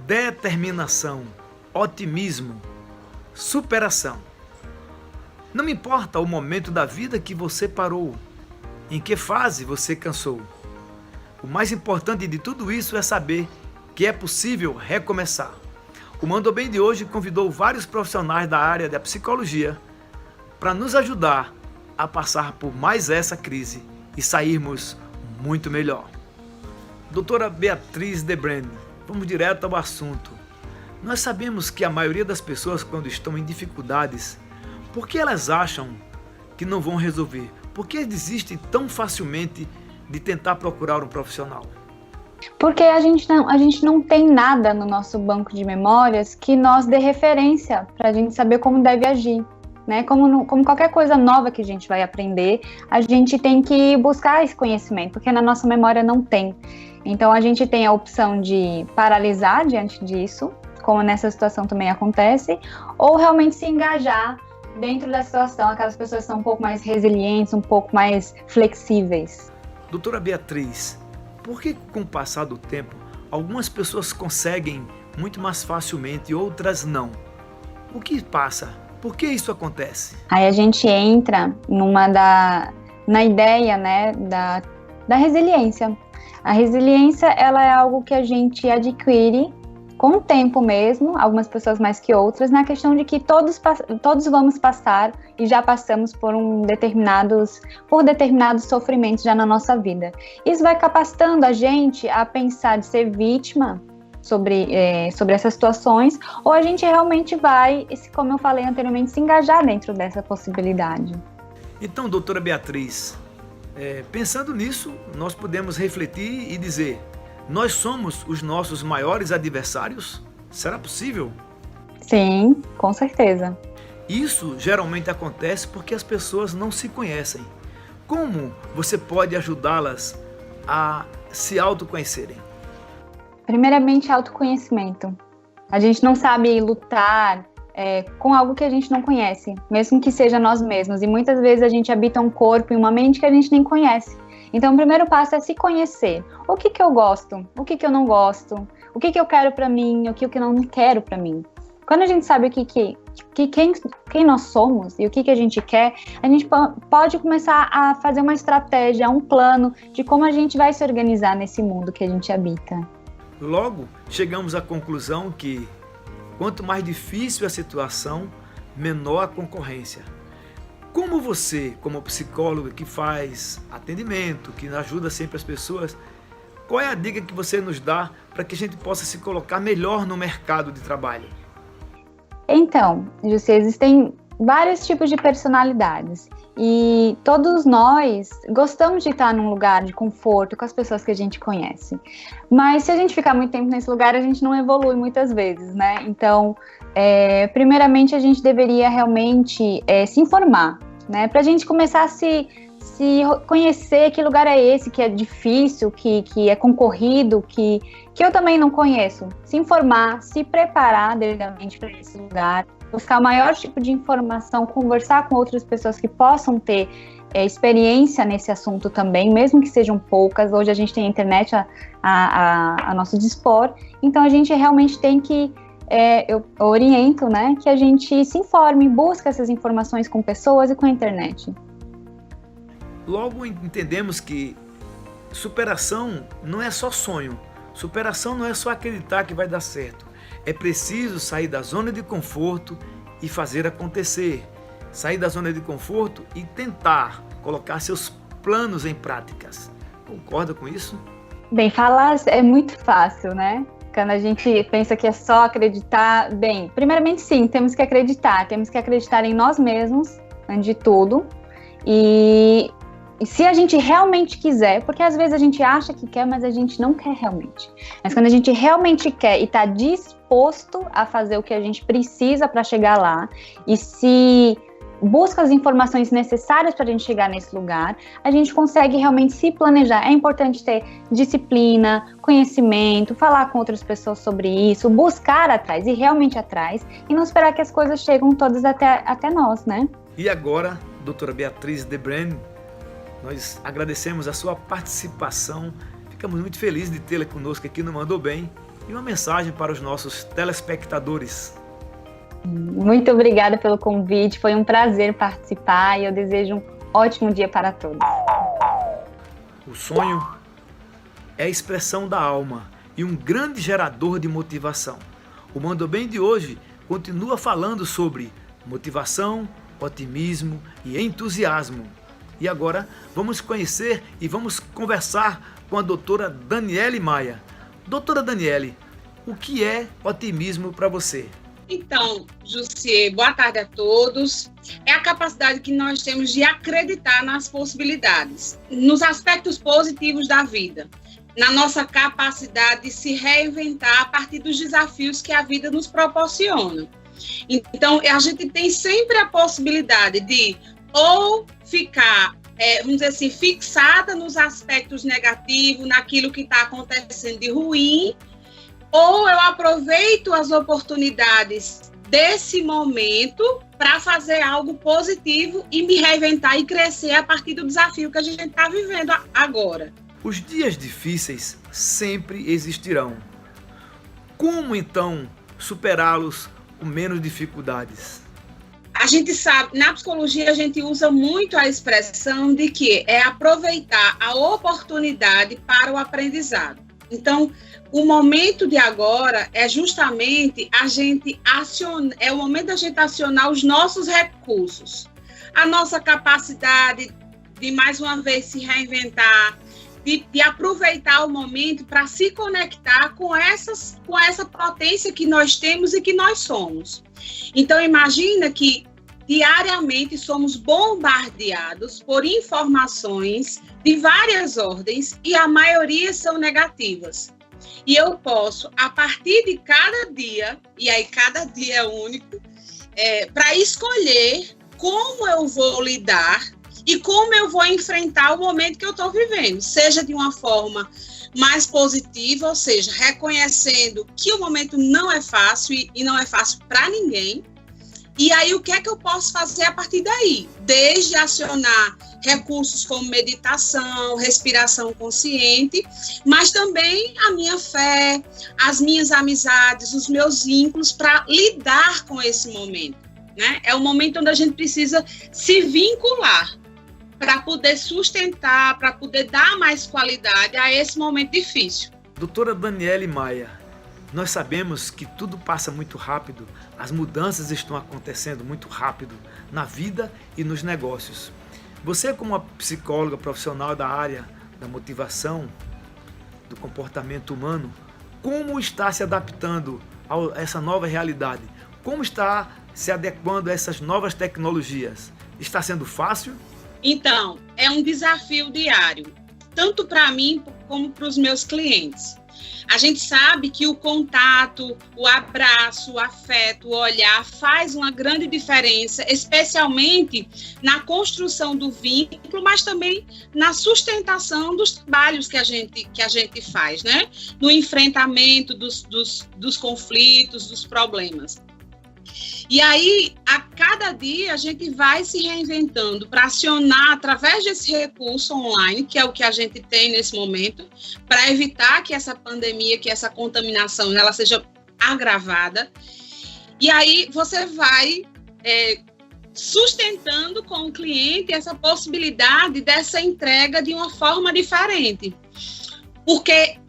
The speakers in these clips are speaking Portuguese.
determinação, otimismo, superação. Não importa o momento da vida que você parou, em que fase você cansou. O mais importante de tudo isso é saber que é possível recomeçar. O Mandou Bem de hoje convidou vários profissionais da área da psicologia para nos ajudar a passar por mais essa crise e sairmos muito melhor. Doutora Beatriz Debrand, vamos direto ao assunto. Nós sabemos que a maioria das pessoas, quando estão em dificuldades, por que elas acham que não vão resolver? Por que desistem tão facilmente de tentar procurar um profissional? Porque a gente não tem nada no nosso banco de memórias que nos dê referência para a gente saber como deve agir. Né? Como qualquer coisa nova que a gente vai aprender, a gente tem que buscar esse conhecimento, porque na nossa memória não tem. Então a gente tem a opção de paralisar diante disso, como nessa situação também acontece, ou realmente se engajar dentro da situação, aquelas pessoas que são um pouco mais resilientes, um pouco mais flexíveis. Doutora Beatriz, por que com o passar do tempo, algumas pessoas conseguem muito mais facilmente e outras não? O que passa? Por que isso acontece? Aí a gente entra na ideia, né, da resiliência. A resiliência, ela é algo que a gente adquire com o tempo mesmo, algumas pessoas mais que outras, na questão de que todos vamos passar e já passamos por determinados sofrimentos já na nossa vida. Isso vai capacitando a gente a pensar de ser vítima sobre essas situações, ou a gente realmente vai, como eu falei anteriormente, se engajar dentro dessa possibilidade. Então, doutora Beatriz, pensando nisso, nós podemos refletir e dizer: nós somos os nossos maiores adversários? Será possível? Sim, com certeza. Isso geralmente acontece porque as pessoas não se conhecem. Como você pode ajudá-las a se autoconhecerem? Primeiramente, autoconhecimento. A gente não sabe lutar com algo que a gente não conhece, mesmo que seja nós mesmos. E muitas vezes a gente habita um corpo e uma mente que a gente nem conhece. Então, o primeiro passo é se conhecer. O que eu gosto? O que eu não gosto? O que eu quero para mim? O que eu não quero para mim? Quando a gente sabe quem nós somos e o que a gente quer, a gente pode começar a fazer uma estratégia, um plano de como a gente vai se organizar nesse mundo que a gente habita. Logo, chegamos à conclusão que quanto mais difícil a situação, menor a concorrência. Como você, como psicóloga que faz atendimento, que ajuda sempre as pessoas, qual é a dica que você nos dá para que a gente possa se colocar melhor no mercado de trabalho? Então, José, existem vários tipos de personalidades e todos nós gostamos de estar num lugar de conforto com as pessoas que a gente conhece. Mas se a gente ficar muito tempo nesse lugar, a gente não evolui muitas vezes, né? Então, primeiramente a gente deveria realmente se informar, né? Para a gente começar a se conhecer que lugar é esse, que é difícil, que é concorrido, que eu também não conheço. Se informar, se preparar devidamente para esse lugar, buscar o maior tipo de informação, conversar com outras pessoas que possam ter experiência nesse assunto também, mesmo que sejam poucas. Hoje a gente tem a internet a nosso dispor, então a gente realmente tem que, eu oriento, né, que a gente se informe, busque essas informações com pessoas e com a internet. Logo entendemos que superação não é só sonho, superação não é só acreditar que vai dar certo. É preciso sair da zona de conforto e fazer acontecer. Sair da zona de conforto e tentar colocar seus planos em práticas. Concorda com isso? Bem, falar é muito fácil, né? Quando a gente pensa que é só acreditar, bem, primeiramente sim, temos que acreditar em nós mesmos, antes de tudo, e se a gente realmente quiser, porque às vezes a gente acha que quer, mas a gente não quer realmente. Mas quando a gente realmente quer e está disposto a fazer o que a gente precisa para chegar lá, e se busca as informações necessárias para a gente chegar nesse lugar, a gente consegue realmente se planejar. É importante ter disciplina, conhecimento, falar com outras pessoas sobre isso, buscar atrás, ir realmente atrás, e não esperar que as coisas cheguem todas até nós, né? E agora, doutora Beatriz Debrand, nós agradecemos a sua participação, ficamos muito felizes de tê-la conosco aqui no Mandou Bem e uma mensagem para os nossos telespectadores. Muito obrigada pelo convite, foi um prazer participar e eu desejo um ótimo dia para todos. O sonho é a expressão da alma e um grande gerador de motivação. O Manda Bem de hoje continua falando sobre motivação, otimismo e entusiasmo. E agora vamos conhecer e vamos conversar com a doutora Daniele Maia. Doutora Daniele, o que é otimismo para você? Então, Jussier, boa tarde a todos. É a capacidade que nós temos de acreditar nas possibilidades, nos aspectos positivos da vida, na nossa capacidade de se reinventar a partir dos desafios que a vida nos proporciona. Então, a gente tem sempre a possibilidade de ou ficar, vamos dizer assim, fixada nos aspectos negativos, naquilo que está acontecendo de ruim, ou eu aproveito as oportunidades desse momento para fazer algo positivo e me reinventar e crescer a partir do desafio que a gente está vivendo agora. Os dias difíceis sempre existirão. Como então superá-los com menos dificuldades? A gente sabe, na psicologia a gente usa muito a expressão de que é aproveitar a oportunidade para o aprendizado. Então, o momento de agora é justamente é o momento da gente acionar os nossos recursos, a nossa capacidade de mais uma vez se reinventar, de aproveitar o momento para se conectar com essa potência que nós temos e que nós somos. Então, imagina que diariamente somos bombardeados por informações de várias ordens e a maioria são negativas. E eu posso, a partir de cada dia, e aí cada dia é único, para escolher como eu vou lidar e como eu vou enfrentar o momento que eu estou vivendo, seja de uma forma mais positiva, ou seja, reconhecendo que o momento não é fácil e não é fácil para ninguém. E aí, o que é que eu posso fazer a partir daí? Desde acionar recursos como meditação, respiração consciente, mas também a minha fé, as minhas amizades, os meus vínculos para lidar com esse momento, né? É o momento onde a gente precisa se vincular para poder sustentar, para poder dar mais qualidade a esse momento difícil. Doutora Daniele Maia, nós sabemos que tudo passa muito rápido, as mudanças estão acontecendo muito rápido na vida e nos negócios. Você, como uma psicóloga profissional da área da motivação, do comportamento humano, como está se adaptando a essa nova realidade? Como está se adequando a essas novas tecnologias? Está sendo fácil? Então, é um desafio diário, tanto para mim como para os meus clientes. A gente sabe que o contato, o abraço, o afeto, o olhar faz uma grande diferença, especialmente na construção do vínculo, mas também na sustentação dos trabalhos que a gente faz, né? No enfrentamento dos conflitos, dos problemas. E aí, a cada dia, a gente vai se reinventando para acionar através desse recurso online, que é o que a gente tem nesse momento, para evitar que essa pandemia, que essa contaminação, ela seja agravada. E aí, você vai sustentando com o cliente essa possibilidade dessa entrega de uma forma diferente. Porque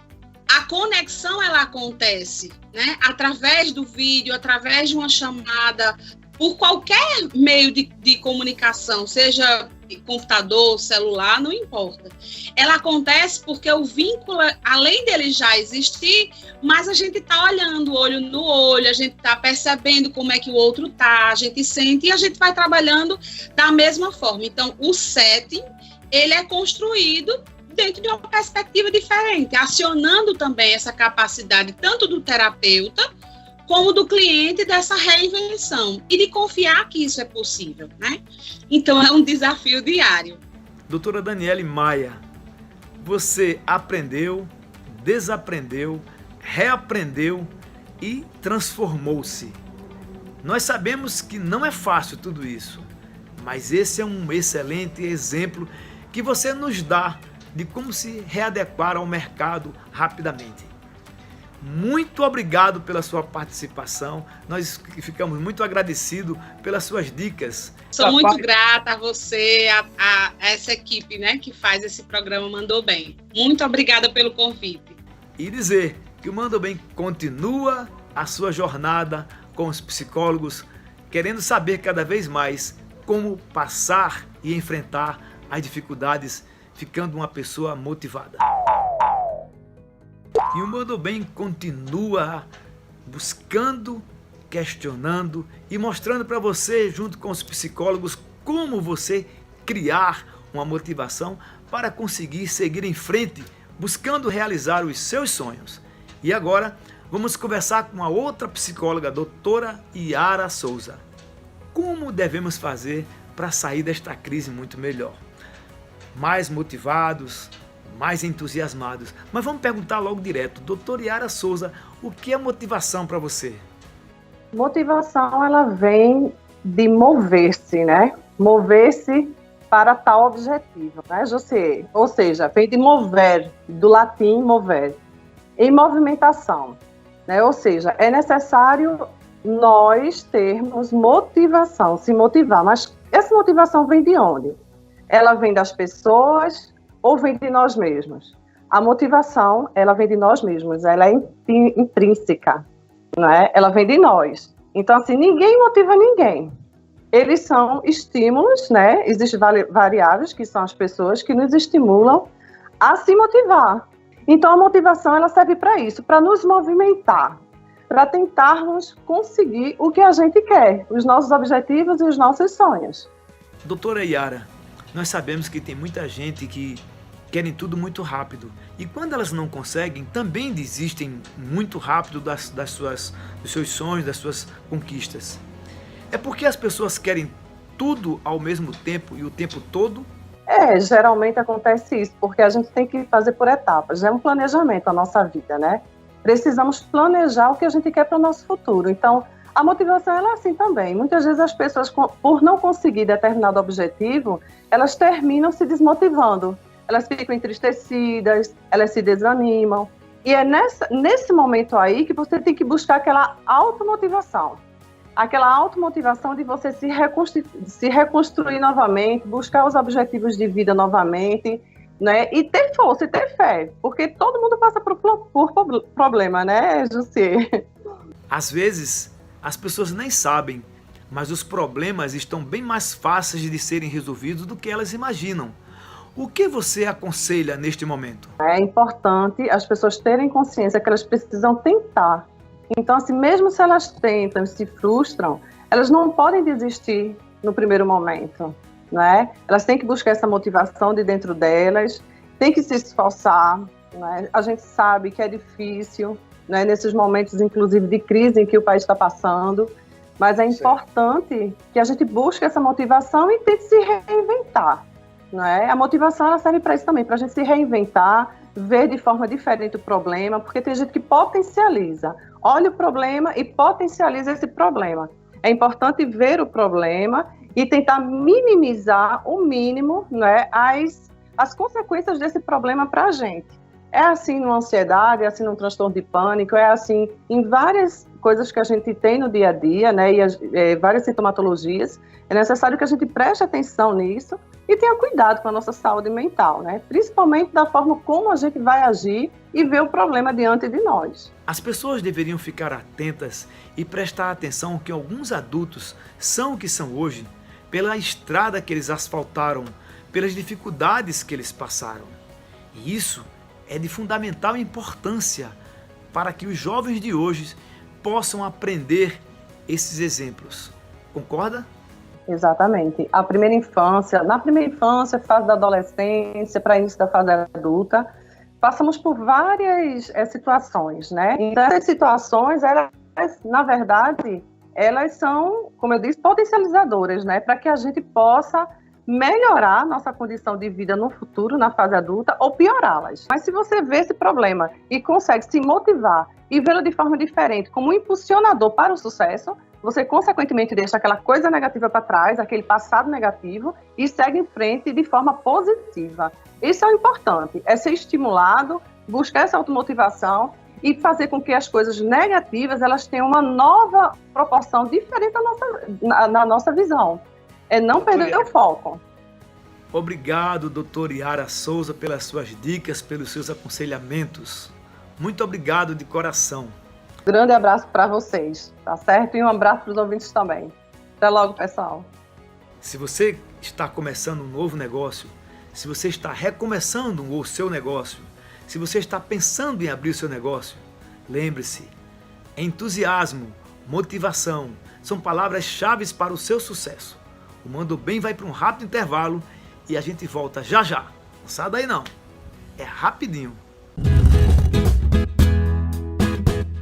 a conexão, ela acontece, né? Através do vídeo, através de uma chamada, por qualquer meio de comunicação, seja computador, celular, não importa. Ela acontece porque o vínculo, além dele já existir, mas a gente está olhando olho no olho, a gente está percebendo como é que o outro está, a gente sente e a gente vai trabalhando da mesma forma. Então, o setting, ele é construído dentro de uma perspectiva diferente, acionando também essa capacidade tanto do terapeuta como do cliente dessa reinvenção e de confiar que isso é possível, né? Então é um desafio diário. Doutora Daniele Maia, você aprendeu, desaprendeu, reaprendeu e transformou-se. Nós sabemos que não é fácil tudo isso, mas esse é um excelente exemplo que você nos dá de como se readequar ao mercado rapidamente. muito obrigado pela sua participação. Nós ficamos muito agradecidos pelas suas dicas. Sou muito grata a você, a essa equipe, né, que faz esse programa Mandou Bem. Muito obrigada pelo convite. E dizer que o Mandou Bem continua a sua jornada com os psicólogos, querendo saber cada vez mais como passar e enfrentar as dificuldades, ficando uma pessoa motivada. E o Mandou Bem continua buscando, questionando e mostrando para você, junto com os psicólogos, como você criar uma motivação para conseguir seguir em frente, buscando realizar os seus sonhos. E agora vamos conversar com a outra psicóloga, a doutora Yara Souza. Como devemos fazer para sair desta crise muito melhor? Mais motivados, mais entusiasmados. Mas vamos perguntar logo direto. Doutora Yara Souza, o que é motivação para você? Motivação, ela vem de mover-se, né? Mover-se para tal objetivo, né, José? Ou seja, vem de mover, do latim mover, em movimentação, né? Ou seja, é necessário nós termos motivação, se motivar. Mas essa motivação vem de onde? Ela vem das pessoas ou vem de nós mesmos? A motivação, ela vem de nós mesmos, ela é intrínseca, né? Ela vem de nós. Então, assim, ninguém motiva ninguém. Eles são estímulos, né? Existem variáveis, que são as pessoas que nos estimulam a se motivar. Então, a motivação, ela serve para isso, para nos movimentar, para tentarmos conseguir o que a gente quer, os nossos objetivos e os nossos sonhos. Doutora Yara, nós sabemos que tem muita gente que querem tudo muito rápido. E quando elas não conseguem, também desistem muito rápido dos seus sonhos, das suas conquistas. É porque as pessoas querem tudo ao mesmo tempo e o tempo todo? Geralmente acontece isso, porque a gente tem que fazer por etapas. É um planejamento a nossa vida, né? Precisamos planejar o que a gente quer para o nosso futuro. Então, a motivação ela é assim também. Muitas vezes as pessoas, por não conseguir determinado objetivo, elas terminam se desmotivando. Elas ficam entristecidas, elas se desanimam. E é nesse momento aí que você tem que buscar aquela automotivação. Aquela automotivação de você se reconstruir novamente, buscar os objetivos de vida novamente, né? E ter força e ter fé, porque todo mundo passa por problema, né, José? Às vezes, as pessoas nem sabem, mas os problemas estão bem mais fáceis de serem resolvidos do que elas imaginam. O que você aconselha neste momento? É importante as pessoas terem consciência que elas precisam tentar. Então, assim, mesmo se elas tentam e se frustram, elas não podem desistir no primeiro momento, né? Elas têm que buscar essa motivação de dentro delas, têm que se esforçar, né? A gente sabe que é difícil, né? Nesses momentos, inclusive, de crise em que o país está passando, mas é importante que a gente busque essa motivação e tente se reinventar, né? A motivação ela serve para isso também, para a gente se reinventar, ver de forma diferente o problema, porque tem gente que potencializa. Olha o problema e potencializa esse problema. É importante ver o problema e tentar minimizar o mínimo, né, as consequências desse problema para a gente. É assim numa ansiedade, é assim num transtorno de pânico, é assim em várias coisas que a gente tem no dia a dia, né, e várias sintomatologias. É necessário que a gente preste atenção nisso e tenha cuidado com a nossa saúde mental, né? Principalmente da forma como a gente vai agir e ver o problema diante de nós. As pessoas deveriam ficar atentas e prestar atenção que alguns adultos são o que são hoje pela estrada que eles asfaltaram, pelas dificuldades que eles passaram. E isso é de fundamental importância para que os jovens de hoje possam aprender esses exemplos. Concorda? Exatamente. Na primeira infância, fase da adolescência, para início da fase adulta, passamos por várias situações, né? Então, essas situações, elas, na verdade, elas são, como eu disse, potencializadoras, né? Para que a gente possa melhorar nossa condição de vida no futuro, na fase adulta, ou piorá-las. Mas se você vê esse problema e consegue se motivar e vê-lo de forma diferente, como um impulsionador para o sucesso, você, consequentemente, deixa aquela coisa negativa para trás, aquele passado negativo, e segue em frente de forma positiva. Isso é o importante, é ser estimulado, buscar essa automotivação e fazer com que as coisas negativas elas tenham uma nova proporção diferente na nossa visão. É não perder o foco. Obrigado, doutora Yara Souza, pelas suas dicas, pelos seus aconselhamentos. Muito obrigado de coração. Grande abraço para vocês, tá certo? E um abraço para os ouvintes também. Até logo, pessoal. Se você está começando um novo negócio, se você está recomeçando o seu negócio, se você está pensando em abrir o seu negócio, lembre-se, entusiasmo, motivação, são palavras-chave para o seu sucesso. O Manda Bem vai para um rápido intervalo e a gente volta já já. Não sai daí não, é rapidinho.